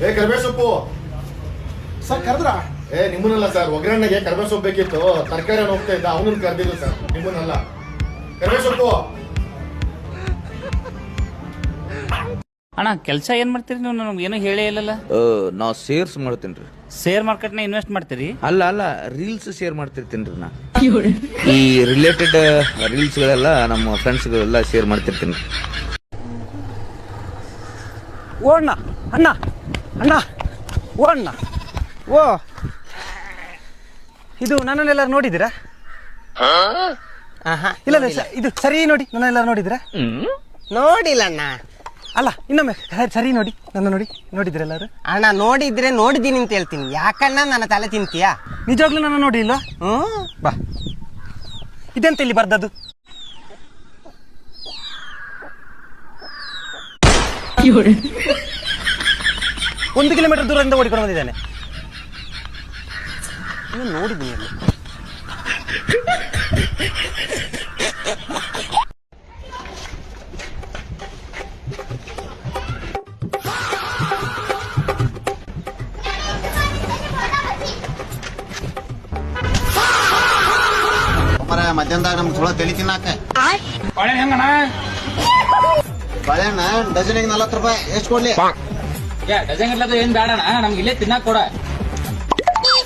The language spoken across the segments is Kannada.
ಏ ಕರಿಬೇವು ಸೊಪ್ಪು ಸರ್ ಕರೆದ್ರ? ನಿಮ್ಮನ್ನಲ್ಲ ಸರ್, ಒಗ್ಗರಣೆಗೆ ಕರಿಬೇವು ಸೊಪ್ಪು ಬೇಕಿತ್ತು. ತರಕಾರಿ ಹೋಗ್ತಾ ಇದ್ದ, ಅವನನ್ನ ಕರೆದಿದ್ದು ಸರ್, ನಿಮ್ಮನ್ನಲ್ಲ. ಕರಿಬೇವು ಸೊಪ್ಪು. ಅಣ್ಣ ಕೆಲಸ ಏನ್ ಮಾಡ್ತೀರಿ ನೀವು? ನನಗೆ ಏನೂ ಹೇಳೇ ಇಲ್ಲಲ್ಲ. ನಾವು ಶೇರ್ಸ್ ಮಾಡ್ತೀನಿ ರೀ. ಶೇರ್ ಮಾರ್ಕೆಟ್ನ ಇನ್ವೆಸ್ಟ್ ಮಾಡ್ತೀರಿ? ಅಲ್ಲ ರೀಲ್ಸ್ ಶೇರ್ ಮಾಡ್ತಿರ್ತೀನಿ ರೀ. ನಾ ಈ ರಿಲೇಟೆಡ್ ರೀಲ್ಸ್ಗಳೆಲ್ಲ ನಮ್ಮ ಫ್ರೆಂಡ್ಸ್ಗಳೆಲ್ಲ ಶೇರ್ ಮಾಡ್ತಿರ್ತೀನಿ. ಓ ಅಣ್ಣ ಅಣ್ಣ ಅಣ್ಣ ಓ ಅಣ್ಣ ಓ, ಇದು ನನ್ನನ್ನೆಲ್ಲರೂ ನೋಡಿದ್ದೀರಾ? ಇಲ್ಲ ಇಲ್ಲ, ಇದು ಸರಿ ನೋಡಿ, ನನ್ನೆಲ್ಲರೂ ನೋಡಿದ್ದೀರಾ? ನೋಡಿಲ್ಲ ಅಣ್ಣ. ಅಲ್ಲ ಇನ್ನೊಮ್ಮೆ ಸರಿ ನೋಡಿ, ನನ್ನ ನೋಡಿದ್ರೆ ಎಲ್ಲರೂ? ಅಣ್ಣ ನೋಡಿದ್ರೆ ನೋಡಿದ್ದೀನಿ ಅಂತ ಹೇಳ್ತೀನಿ. ಯಾಕಣ್ಣ ನನ್ನ ತಲೆ ತಿಂತೀಯಾ? ನಿಜವಾಗ್ಲೂ ನನ್ನ ನೋಡಿ ಇಲ್ವಾ? ಬಾ, ಇದೆಂತ ಇಲ್ಲಿ ಬರ್ದದ್ದು? ಒಂದು ಕಿಲೋಮೀಟರ್ ದೂರದಿಂದ ಓಡಿಕೊಂಡು ಬಂದಿದ್ದಾನೆ. ನೋಡಿದ್ದೀನಿ ಅಲ್ಲಿ. ಮಧ್ಯಾಹ್ನದಾಗ ನಮ್ಗೆ ಚಲೋ ತಲಿ ತಿನ್ನಾಕ ಹೆಂಗಣ್ಣ? ಬಾಳೆಹಣ್ಣ ಡಜನಿಗೆ 40 ರೂಪಾಯಿ. ಎಷ್ಟು ಕೊಡ್ಲಿ? ಡಜನ್ ಇರ್ಲದ ಏನ್ ಬೇಡಣ್ಣ, ನಮ್ಗೆ ಇಲ್ಲೇ ತಿನ್ನಾಕ ಕೊಡ.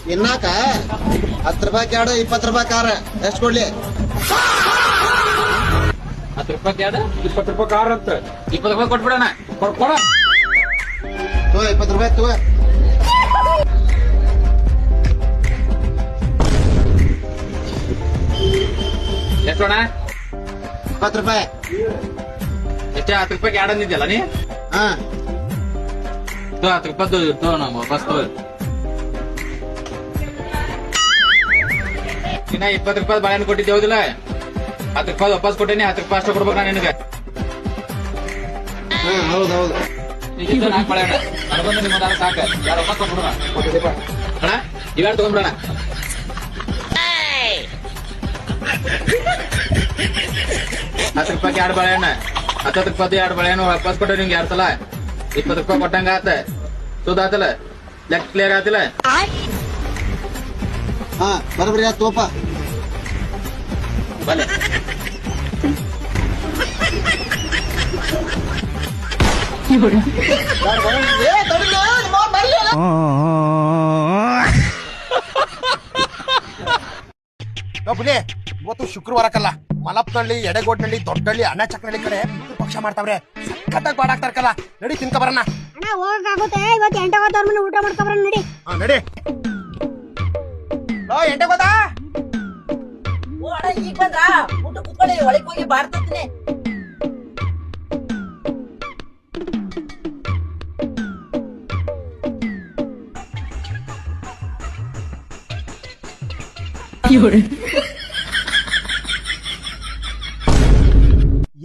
ತಿನ್ನಾಕ 10 ರೂಪಾಯಿ ಎರಡು, 20 ರೂಪಾಯಿ ಕಾರ. ಎಷ್ಟು ಕೊಡ್ಲಿ? 10 ರೂಪಾಯಿ ಎರಡು, 20 ರೂಪಾಯಿ ಕಾರ್ ಅಂತ. 20 ರೂಪಾಯಿ ಕೊಟ್ಬಿಡಣ. ಕೊಡ. 20 ರೂಪಾಯಿ ತಗೋ. ಎಷ್ಟು ಅಣ್ಣ? 20 ರೂಪಾಯಿ. ಎಷ್ಟೇ 10 ರೂಪಾಯಿ ಎರಡು ಅಂದಿದ್ಯಲ್ಲ ನೀ? ಹಾ 10 ರೂಪಾಯಿ ನಾವು ವಾಪಸ್ ತಗೋ. ಇನ್ನ 20 ರೂಪಾಯಿ ಬಾಳೆಹಣ್ಣು ಕೊಟ್ಟಿದ್ದೆ ಹೌದಿಲ್ಲ? 10 ರೂಪಾಯಿ ವಾಪಸ್ ಕೊಟ್ಟೇನಿ. 10 ರೂಪಾಯಿ ಅಷ್ಟು ಕೊಡ್ಬೇಕು ನಾನು ನಿನಗೆ. ಹೌದು. ಈಗ 4 ಬಾಳೆಹಣ್ಣು ಅನ್ಬಂದು ನಿಮ್ಮ ಸಾಕ. ಯಾರು ವಾಪಸ್ ಕೊಟ್ಬಿಡೋಣ ಅಣ್ಣ, ಇವ್ಯಾರು ತಗೊಂಡ್ಬಿಡೋಣ. 10 ರೂಪಾಯಿ ಎರಡು ಬಾಳೆಹಣ್ಣು, 10 ರೂಪಾಯಿ ಎರಡು ಬಾಳೆಹಣ್ಣು ವಾಪಸ್ ಕೊಟ್ಟೆ ನಿಮ್ಗೆ 2 ಸಲ. 20 ರೂಪಾಯಿ ಕೊಟ್ಟಂಗ ಆತ. ಸುದ ಆತಲ್ಲ, ಲೆಕ್ಕ ಕ್ಲಿಯರ್ ಆತಿಲ್ಲ? ಹಾ ಬರಬ್ರಿ ಆತ್ ತೋಪ. ಬಲೆ ಬುಲೆ, ಇವತ್ತು ಶುಕ್ರವಾರಕ್ಕಲ್ಲ, ಮಲಪ್ನಳ್ಳಿ, ಎಡೆಗೋಡ್ನಳ್ಳಿ, ದೊಡ್ಡಳ್ಳಿ, ಅಣ್ಣ ಚಕ್ನಳ್ಳಿ ಕಡೆ ಪಕ್ಷ ಮಾಡ್ತಾವ್ರೆ. ಸಖತ್ತಾಗಿ ಬಾಡಾಕ್ತಾರಕಲ್ಲ. ನಡಿ ತಿನ್ಕ ಬರೋಣ. ಅಣ್ಣ ಹೋಗಕ್ಕಾಗುತ್ತೆ? ಇವತ್ತು 8 ಅವತ್ತವ್ರ ಮನೆ ಊಟ ಮಾಡ್ಕೊಬರೋಣ ನಡಿ. ನಡಿ. ಎಂಟೆ ಗೊತ್ತಾ? ಈಗ ಬಂದ್ರ ಊಟ ಕುತ್ಕೊಳ್ಳಿ, ಒಳಗೆ ಹೋಗಿ ಬಾಡ್ತೀನಿ.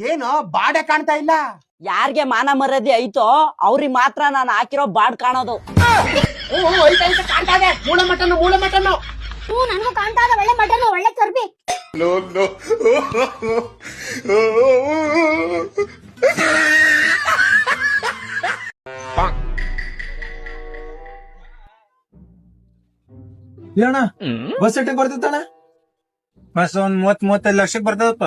ಏನು ಬಾಡೆ ಕಾಣ್ತಾ ಇಲ್ಲ? ಯಾರ್ಗೆ ಮಾನ ಮರ್ಯಾದೆ ಐತೋ ಅವ್ರಿಗೆ ಮಾತ್ರ ನಾನು ಹಾಕಿರೋ ಬಾಡ್ ಕಾಣೋದು. ಕಾಣ್ತಾ ಇದೆ. ಮೂಳೆ ಮಟನ್ನು ನನಗೂ ಕಾಣ್ತಾ ಇದೆ. ಒಳ್ಳೆ ಮಟನ್, ಒಳ್ಳೆ ಚರ್ಬಿ. ಅಣ್ಣ ಬಸ್ ಎಟ್ಟಿಗೆ ಬರ್ತೈತಣ್ಣ? ಬಸ್ ಒಂದ್ 30-35 ಲಕ್ಷಕ್ಕೆ ಬರ್ತದಪ್ಪ.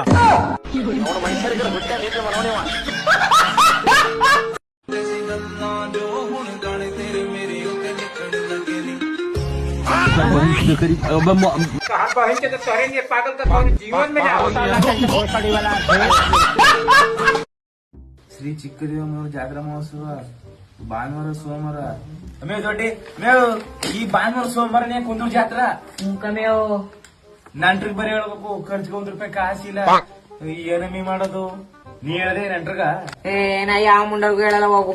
ಶ್ರೀ ಚಿಕ್ಕದೇವನೂರು ಜಾತ್ರಾ ಮಹೋತ್ಸವ ಭಾನುವಾರ ಸೋಮವಾರ. ದೊಡ್ಡಿ ಮೇವು ಈ ಭಾನುವಾರ ಸೋಮವಾರ ಕುಂದೂರು ಜಾತ್ರಾ ಮೇವು. ನಂಟ್ರಿಗೆ ಬರೀ ಹೇಳ್ಬೇಕು, ಖರ್ಚಿಗೆ ₹1 ಕಾಸಿಲ್ಲ. ಏನಮ್ಮಿ ಮಾಡೋದು? ನೀ ಹೇಳದೆ ನಂಟ್ರಗ? ನಾ ಯಾವ ಮುಂಡರ್ಗು ಹೇಳಲ್ಲ ಹೋಗು.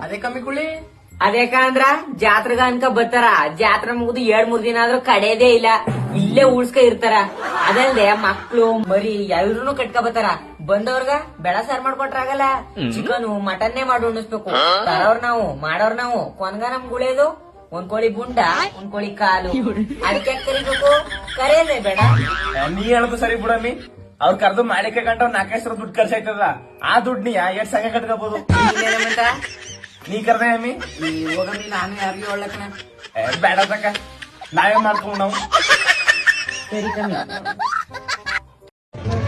ಅದೇ ಕಮ್ಮಿ ಕುಳಿ. ಅದಕ್ಕ ಅಂದ್ರ ಜಾತ್ರೆಗ ಅನ್ಕ ಬರ್ತಾರ. ಜಾತ್ರೆ ಮುಗಿದು 2-3 ದಿನ ಆದ್ರೂ ಕಡೆಯದೇ ಇಲ್ಲ. ಇಲ್ಲೇ ಉಳ್ಸ್ಕ ಇರ್ತಾರ. ಅದಲ್ದೆ ಮಕ್ಳು ಮರಿ ಎಲ್ರು ಕಟ್ಕ ಬರ್ತಾರ. ಬಂದವ್ರಗ ಬೆಳ ಸಾರ್ ಮಾಡ್ಕೊಟ್ರಾಗಲ್ಲ. ಚಿಕನ್ ಮಟನ್ನೇ ಮಾಡಿ ಉಣಿಸ್ಬೇಕು. ತರವ್ರ ನಾವು, ಮಾಡೋರ್ ನಾವು. ಕೊನ್ಗ ನಮ್ ಗುಳೇದು ಒಂದ್ ಕೋಳಿ ಬುಂಡ, ಒಂದ್ ಕೋಳಿ ಕಾಲು. ಅದಕ್ಕೆ ಕರಿಬೇಕು? ಕರೆಯದೇ ಬೇಡ. ನೀ ಹೇಳದು ಸರಿ ಬಿಡಮ್ಮಿ. ಅವ್ರ ಕರ್ದು ಮಾಡಿಕೆ ಗಂಟ 4 ದುಡ್ಡು ಖರ್ಚಾಯ್ತದ. ಆ ದುಡ್ಡು ನೀ 2 ಸಂಘ ಕಟ್ಕೋಬಹುದು. ನೀ ಕರ್ದೆ ಅಮ್ಮಿ ಹೋಗಮ್ಮಿ ನಾನು ಯಾರಿಗೆ ಒಳ್ಳಕನ ಬೇಡ ತಕ್ಕ ನಾವೇ ಮಾಡ್ಕೊಂಡು ನಾವು ಸರಿ ಕಮ್ಮಿ.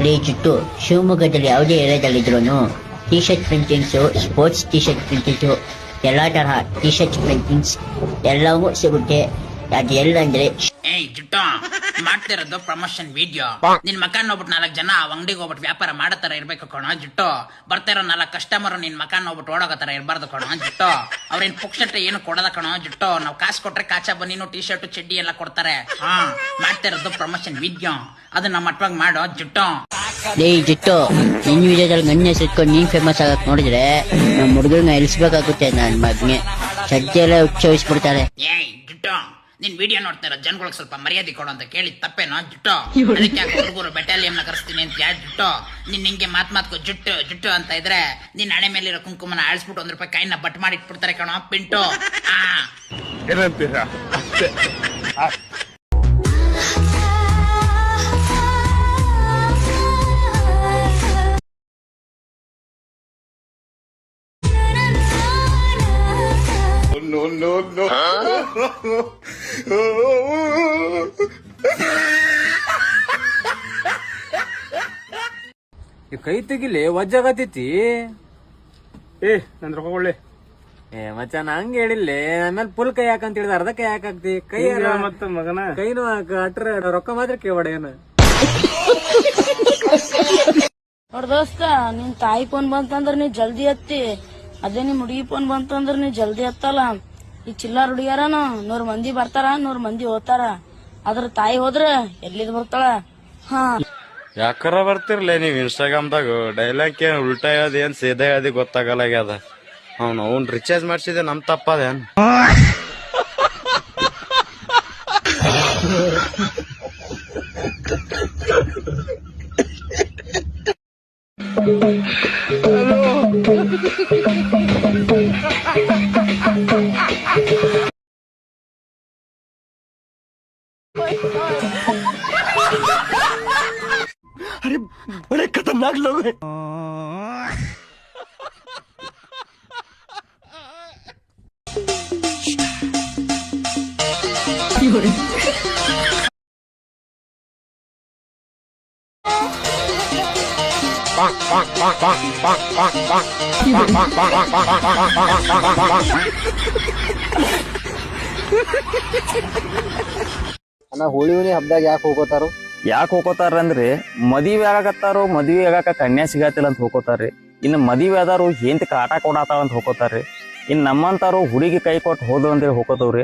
ಲೇ ಚಿಟ್ಟು, ಶಿವಮೊಗ್ಗದಲ್ಲಿ ಯಾವುದೇ ಏರಿಯಾದಲ್ಲಿದ್ರು T shirt printings, sports T shirt printings, ಎಲ್ಲಾ ತರಹ ಟಿ ಶರ್ಟ್ ಪ್ರಿಂಟಿಂಗ್ಸ್ ಎಲ್ಲವೂ ಸಿಗುತ್ತೆ. ಅದು ಎಲ್ಲಂದ್ರೆ ಏಯ್ ಜುಟ್ಟು ಮಾಡ್ತಿರೋದು ಪ್ರಮೋಷನ್ ವಿಡಿಯೋ. ನಿನ್ ಮಕ ನೋಡ್ಬಿಟ್ಟು 4 ಜನ ಅಂಗಡಿಗೆ ಹೋಗ್ಬಿಟ್ಟು ವ್ಯಾಪಾರ ಮಾಡೋ ತರ ಇರ್ಬೇಕು ಕಣೋ ಜುಟ್ಟು. ಬರ್ತಾ ಇರೋ 4 ಕಸ್ಟಮರ್ ನಿನ್ ಮಕ ನೋಡ್ಬಿಟ್ಟು ಓಡೋಗೋ ತರ ಇರಬಾರ್ದು ಕಣೋ ಜುಟ್ಟು. ಅವ್ರೇನ್ ಪುಕ್ಷಟ್ಟೆ ಏನು ಕೊಡೋದ ಕಣೋ ಜುಟ್ಟು. ನಾವು ಕಾಸು ಕೊಟ್ರೆ ಕಾಚಾ ಬನ್ನಿನು ಟಿ ಶರ್ಟ್ ಚಡ್ಡಿ ಎಲ್ಲ ಕೊಡ್ತಾರೆ. ಮಾಡ್ತಿರೋದು ಪ್ರಮೋಷನ್ ವಿಡಿಯೋ, ಅದು ನಮ್ಮ ಮಟ್ವಾಗಿ ಮಾಡೋ ಜುಟ್ಟು. ಲೇ ಜಿಟ್ಟು, ನಿನ್ ವಿಡಿಯೋದಲ್ಲಿ ನನ್ನ ಹೆಸರಿಟ್ಕೊಂಡು ನೀನ್ ಫೇಮಸ್ ಆಗಕ್ ನೋಡಿದ್ರೆ ನಮ್ಮ ಹುಡುಗರನ್ನ ಎಲ್ಸ್ಬೇಕಾಗುತ್ತೆ. ನನ್ ಮಗ್ನೆ ಸದ್ಯ ಎಲ್ಲ ಉಚ್ಚರಿಸ್ಬಿಡ್ತಾರೆ. ಏಯ್ ಜುಟ್ಟು, ನಿನ್ ವಿಡಿಯೋ ನೋಡ್ತಾ ಇರೋ ಜನಗಳಿಗೆ ಸ್ವಲ್ಪ ಮರ್ಯಾದೆ ಕೊಡು ಅಂತ ಕೇಳಿ ತಪ್ಪೇನೋ ಜುಟ್ಟು? ಅದಕ್ಕೆ ಯಾಕೆ ಹುಡುಗರು ಬೆಟಾಲಿಯಂ ನ ಕರೆಸ್ತೀನಿ ಅಂತ ಯಾ ಜುಟ್ಟು? ನಿನ್ ಹಿಂಗೆ ಮಾತ್ಕೋ ಜುಟ್ಟು ಜುಟ್ಟು ಅಂತ ಇದ್ರೆ ನಿನ್ ಹಣೆ ಮೇಲಿರೋ ಕುಂಕುಮನ ಆಳಿಸ್ಬಿಟ್ಟು 1 ರೂಪಾಯಿ ಕಾಯಿನ ಬಟ್ ಮಾಡಿ ಇಟ್ಬಿಡ್ತಾರೆ ಕಣೋ ಪಿಂಟು. ಏನಂತೀರಾ? ಕೈ ತೆಗಿಲಿ ವಜ್ಜಾಗತೈತಿ. ನಂದ್ ರೊಕ್ಕ ಕೊಳ್ಳಿ. ಮಚ್ಚ ನಂಗೆ ಹೇಳಿಲ್ಲ, ಆಮೇಲೆ ಫುಲ್ ಕೈ ಹಾಕಂತ ಹೇಳಿದ ಅರ್ಧ ಕೈ ಹಾಕಾಕ್ತಿ. ಕೈ ಮತ್ತ ಮಗನ ಕೈನು ಹಾಕ ಅಟ್ರ ರೊಕ್ಕ ಮಾತ್ರ ಕೇವಡ ಏನು. ನೋಡ್ ದೋಸ್ತ, ನಿನ್ ತಾಯಿ ಫೋನ್ ಬಂತಂದ್ರ ನೀ ಜಲ್ದಿ ಹತ್ತಿ, ಅದೇ ನಿಮ್ ಹುಡುಗಿ ಫೋನ್ ಬಂತಂದ್ರ ನೀ ಜಲ್ದಿ ಹತ್ತಲ್ಲ. ಈ ಚಿಲ್ಲಾರ ಹುಡುಗಿಯಾರನ 100 ಮಂದಿ ಬರ್ತಾರ, 100 ಮಂದಿ ಹೋಗ್ತಾರ. ಅದ್ರ ತಾಯಿ ಹೋದ್ರ ಎಲ್ಲಿದ್ ಬರ್ತಾಳ? ಯಾಕಾರ ಬರ್ತಿರ್ಲೇ ನೀವ್ ಇನ್ಸ್ಟಾಗ್ರಾಮ್ದಾಗ ಡೈಲಾಗ್ ಏನ್ ಉಲ್ಟಾ ಹೇಳದ್ ಏನ್ ಸೀದಾ ಹೇಳದಿ ಗೊತ್ತಾಗಲ್ಲಾಗ್ಯದ. ಅವ್ನ್ ರಿಚಾರ್ಜ್ ಮಾಡ್ಸಿದೆ ನಮ್ ತಪ್ಪದೇನ್? अरे बड़े खतरनाक लोग हैं. ಅಣ್ಣ ಹೋಳಿ ಹಬ್ಬದಾಗ ಯಾಕೆ ಹೋಗೋತಾರು? ಯಾಕೆ ಹೋಗೋತಾರಂದ್ರೆ ಮದುವೆ ಆಗತ್ತಾರೋ, ಮದುವೆ ಆಗಾಕ ಕನ್ಯಾ ಸಿಗತ್ತಿಲ್ಲ ಅಂತ ಹೋಗೋತಾರ್ರಿ. ಇನ್ನು ಮದುವೆ ಆದಾರು ಹೆಂತ ಕಾಟ ಕೊಡಾತಾವ ಅಂತ ಹೋಗೋತಾರ್ರಿ. ಇನ್ನು ನಮ್ಮಂತಾರು ಹುಡುಗಿ ಕೈ ಕೊಟ್ಟು ಹೋದ್ರು ಅಂತೇಳಿ ಹೋಗೋತಾವ್ರಿ.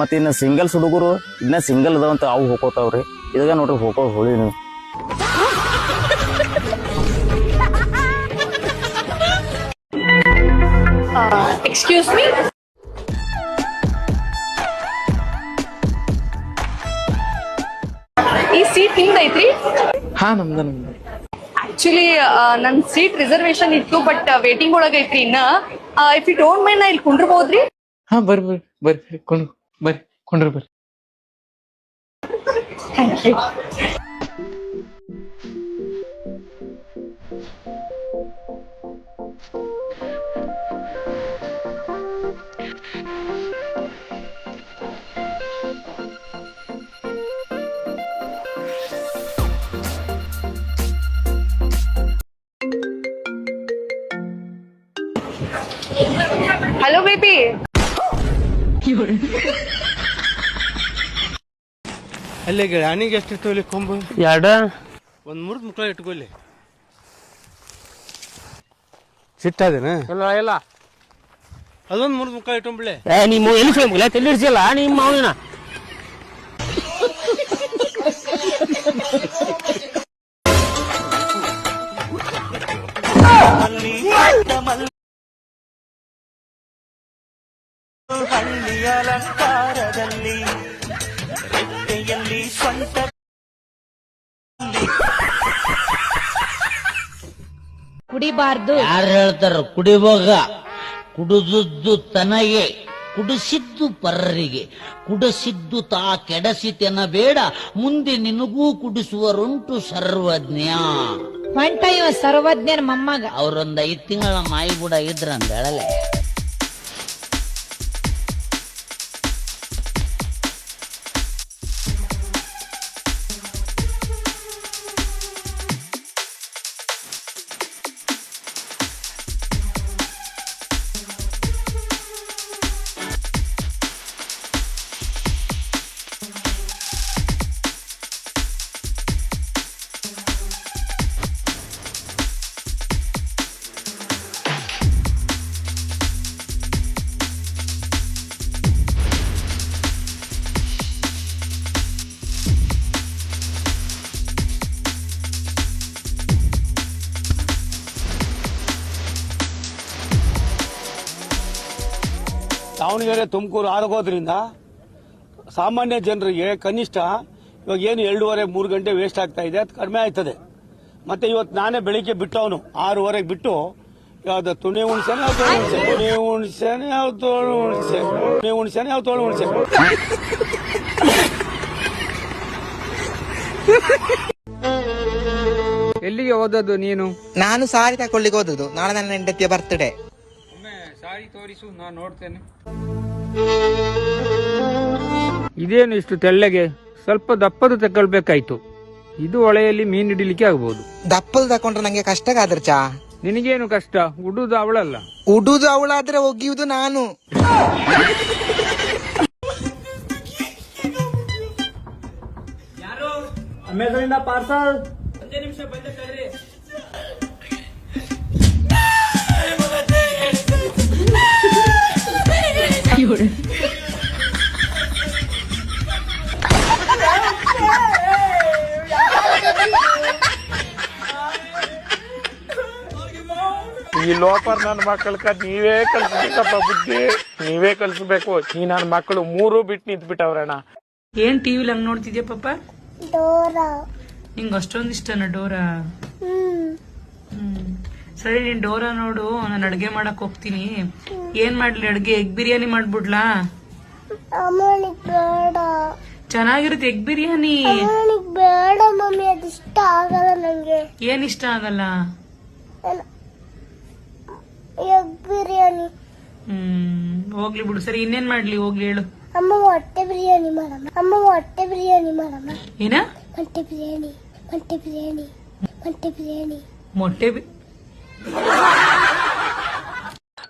ಮತ್ತೆ ಇನ್ನು ಸಿಂಗಲ್ಸ್ ಹುಡುಗರು ಇನ್ನ ಸಿಂಗಲ್ ಅದಾವಂತ ಅವು ಹೋಗೋತಾವ್ರಿ. ಇದಾಗ ನೋಡ್ರಿ ಹೋಗೋ ಹೋಳಿ ನೀವು. ಎಕ್ಸ್ಕ್ಯೂಸ್ ಮೀ, ಈ ಸೀಟ್ ನಿಮ್ದೈತ್ರಿ? ಹಾ ನಮ್ದು. ಆಕ್ಚುಲಿ ನನ್ ಸೀಟ್ ರಿಸರ್ವೇಶನ್ ಇತ್ತು, ಬಟ್ ವೇಟಿಂಗ್ ಒಳಗೈತ್ರಿ. ಇನ್ನ ಇಫ್ ಯು ಡೋಂಟ್ ಮೈಂಡ್ ನಾ ಇಲ್ಲಿ ಕುಂಡ್ರಬಹುದ್ರಿ? ಹಾ ಬರ್ರಿ ಕೊಂಡ್ರಿ ಬರ್ರಿ. Thank you. Hello baby. ಅಲ್ಲೇ ಗಿಡಾನಿಗೆ ಎಷ್ಟು ಇರ್ತವಲ್ಲಿ ಕೊಂಬು? 2 ಒಂದ್ 3 ಮುಕ್ಳ ಇಟ್ಕೊಲ್ಲಿ. ಸಿಟ್ಟಾದೇನ? ಇಲ್ಲ ಅದೊಂದ್ 3 ಮುಕ್ಳ ಇಟ್ಕೊಂಡ್ಬಿಡ್ಲೆ. ನೀವು ಎಲ್ಲಿ ಸಿಗಲ್ಲ ತಿಳಿಸಿಲ್ಲ ನಿಮ್ಮ ಮಾವಿನ. ಹಳ್ಳಿಯ ಅಲಂಕಾರದಲ್ಲಿ ರೆಟ್ಟೆಯಲ್ಲಿ ಸ್ವಂತ ಕುಡಿಬಾರ್ದು. ಯಾರು ಹೇಳ್ತಾರ ಕುಡಿಬೋಗ? ಕುಡಿದದ್ದು ತನಗೆ, ಕುಡಿಸಿದ್ದು ಪರರಿಗೆ. ಕುಡಿಸಿದ್ದು ತಾ ಕೆಡಸಿತೆನ ಬೇಡ, ಮುಂದೆ ನಿನಗೂ ಕುಡಿಸುವರುಂಟು ಸರ್ವಜ್ಞ. ಸರ್ವಜ್ಞನ ಮೊಮ್ಮಗ. ಅವ್ರೊಂದ್ 5 ತಿಂಗಳ ನಾಯಿ ಕೂಡ ಇದ್ರಂತ ಹೇಳಲೆ. ದಾವಣಗೆರೆ ತುಮಕೂರು ಆಗೋದ್ರಿಂದ ಸಾಮಾನ್ಯ ಜನರಿಗೆ ಕನಿಷ್ಠ ಇವಾಗ ಏನು 2:30-3 ಗಂಟೆ ವೇಸ್ಟ್ ಆಗ್ತಾ ಇದೆ, ಅದು ಕಡಿಮೆ ಆಯ್ತದೆ. ಮತ್ತೆ ಇವತ್ತು ನಾನೇ ಬೆಳಿಗ್ಗೆ ಬಿಟ್ಟವನು 6:30 ಬಿಟ್ಟು ಯಾವ್ದು ತುಣಿ ಹುಣ್ಸೆನೆ ಯಾವ ತೋಳು ಹುಣ್ಸೆ, ತುಣಿ ಹುಣ್ಸೆನೆ ಯಾವ ತೋಳು ಹುಣ್ಸೆ, ತುಣಿ ಹುಣ್ಸೆನೆ ಯಾವ ತೋಳು ಹುಣ್ಸೆ. ಎಲ್ಲಿಗೆ ಓದೋದು ನೀನು? ನಾನು ಸಾರಿ ತಕೊಳ್ಳಿಕ್ಕೆ ಓದುದು. ನಾಳೆ ನನ್ನ ಹೆಂಡತಿಯ ಬರ್ತ್ಡೇ. ಸಾರಿ ತೋರಿಸು, ನಾನು ನೋಡ್ತೇನೆ. ಇದೇನು ಇಷ್ಟು ತೆಳ್ಳಗೆ? ಸ್ವಲ್ಪ ದಪ್ಪದು ತಗೊಳ್ಬೇಕಾಯ್ತು. ಇದು ಹೊಳೆಯಲ್ಲಿ ಮೀನು ಹಿಡಿಲಿಕ್ಕೆ ಆಗ್ಬಹುದು. ದಪ್ಪದು ತಕೊಂಡ್ರೆ ನಂಗೆ ಕಷ್ಟ ಆದ್ರ ಚಾ. ನಿನಗೇನು ಕಷ್ಟ? ಉಡುದು ಅವಳಲ್ಲ. ಉಡುದು ಅವಳಾದ್ರೆ ಒಗಿಯುವುದು ನಾನು. ಅಮೆಝಾನಿಂದ ಪಾರ್ಸಲ್. 1 ನಿಮಿಷ ಬಂದೆ ತಡ್ರಿ. ಈ ಲೋಪರ್ ನನ್ನ ಮಕ್ಕಳ ನೀವೇ ಕಲ್ಸ್ಬೇಕಪ್ಪ ಬುದ್ಧಿ, ನೀವೇ ಕಲ್ಸ್ಬೇಕು. ಈ ನನ್ನ ಮಕ್ಕಳು 3 ಬಿಟ್ಟು ನಿಂತ್ ಬಿಟ್ಟವ್ರಣ್ಣ. ಏನ್ ಟಿವಿಲಿ ಹಂಗ್ ನೋಡ್ತಿದ್ಯಾ ಪಾಪ? ಡೋರಾ. ನಿಂಗ್ ಅಷ್ಟೊಂದ್ ಇಷ್ಟನಾ ಡೋರಾ? ಸರಿ, ನೀನ್ ಡೋರಾ ನೋಡು, ನಾನು ಅಡ್ಗೆ ಮಾಡಕ್ ಹೋಗ್ತೀನಿ. ಏನ್ ಮಾಡ್ಲಿ ಅಡ್ಗೆ? ಎಗ್ ಬಿರಿಯಾನಿ ಮಾಡ್ಬಿಡ್ಲಾ? ಬೇಡ. ಚೆನ್ನಾಗಿರುತ್ತೆ ಎಗ್ ಬಿರಿಯಾನಿ. ಬೇಡ ಮಮ್ಮಿ, ಅದು ಇಷ್ಟ ಆಗಲ್ಲ ನಂಗೆ. ಏನ್ ಇಷ್ಟ ಆಗಲ್ಲ? ಎಗ್ ಬಿರಿಯಾನಿ. ಹೋಗ್ಲಿ ಬಿಡು. ಸರಿ, ಇನ್ನೇನ್ ಮಾಡ್ಲಿ? ಹೋಗ್ಲಿ ಹೇಳು. ಅಮ್ಮ ಮೊಟ್ಟೆ ಬಿರಿಯಾನಿ ಮಾಡಮ್ಮ. ಅಮ್ಮ ಮೊಟ್ಟೆ ಬಿರಿಯಾನಿ ಮಾಡಮ್ಮ. ಏನ? ಮೊಟ್ಟೆ ಬಿರಿಯಾನಿ, ಮೊಟ್ಟೆ ಬಿರಿಯಾನಿ, ಮೊಟ್ಟೆ ಬಿರಿಯಾನಿ. ಮೊಟ್ಟೆ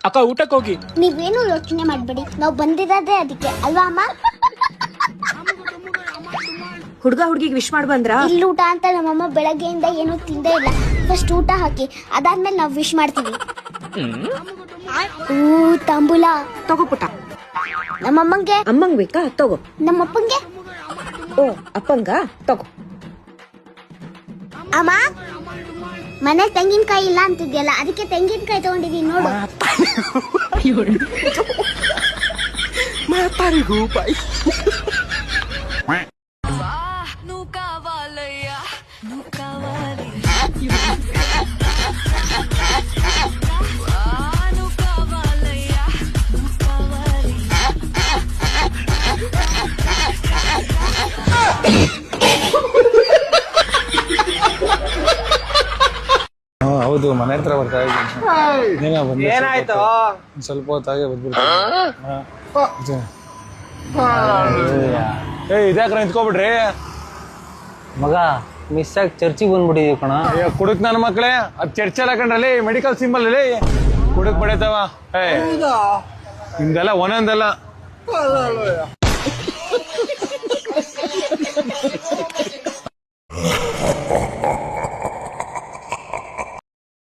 ಅಕ್ಕ ಊಟಕ್ಕೆ ಹೋಗಿ. ನೀವೇನು ಯೋಚನೆ ಮಾಡ್ಬೇಡಿ, ನಾವು ಬಂದಿರೋದೇ ಅದಕ್ಕೆ ಅಲ್ವಾ ಅಮ್ಮ? ಹುಡ್ಗ ಹುಡ್ಗಿಗೆ ವಿಶ್ ಮಾಡ್ ಬಂದ್ರ? ಇಲ್ಲಿ ಊಟ ಅಂತ ನಮ್ಮಮ್ಮ ಬೆಳಗ್ಗೆಯಿಂದ ಏನೂ ತಿಂದೇ ಇಲ್ಲ. ಫಸ್ಟ್ ಊಟ ಹಾಕಿ, ಅದಾದ್ಮೇಲೆ ನಾವು ವಿಶ್ ಮಾಡ್ತೀವಿ. ತಾಂಬೂಲ ತಗೋ ಪುಟ. ನಮ್ಮಮ್ಮಂಗೆ. ಅಮ್ಮಂಗ್ ಬೇಕಾ? ತಗೋ. ನಮ್ಮಪ್ಪಂಗೆ. ಓ, ಅಪ್ಪಂಗ ತಗೋ. ಅಮ್ಮ, ಮನೆ ತೆಂಗಿನಕಾಯಿ ಇಲ್ಲ ಅಂತಿದ್ಯಲ್ಲ, ಅದಕ್ಕೆ ತೆಂಗಿನಕಾಯಿ ತಗೊಂಡಿದೀನಿ ನೋಡು. ಹೌದು, ಮನೆ ಹತ್ರ ಬರ್ತಾ ಇದ್ದೀನಿ. ಏನಾಯ್ತು? ಸ್ವಲ್ಪ ಹೊತ್ತಾಗೆ ಇದ್ಯಾಕ್ರ ನಿಂತ್ಕೊಬಿಡ್ರಿ. ಮಗ ಮಿಸ್ ಆಗಿ ಚರ್ಚಿಗೆ ಬಂದ್ಬಿಟ್ಟಿದೀವಿ ಕಣ. ಕುಡುಕ್ ನನ್ನ ಮಕ್ಳೇ, ಅದ್ ಚರ್ಚೆಲ್ಲ ಕಂಡ್ರಲ್ಲಿ ಮೆಡಿಕಲ್ ಸಿಂಬಲ್ ಅಲ್ಲಿ ಕುಡುಕ್ ಪಡೇತಾವ. ನಿಮ್ದೆಲ್ಲ ಒಂದೊಂದಲ್ಲ.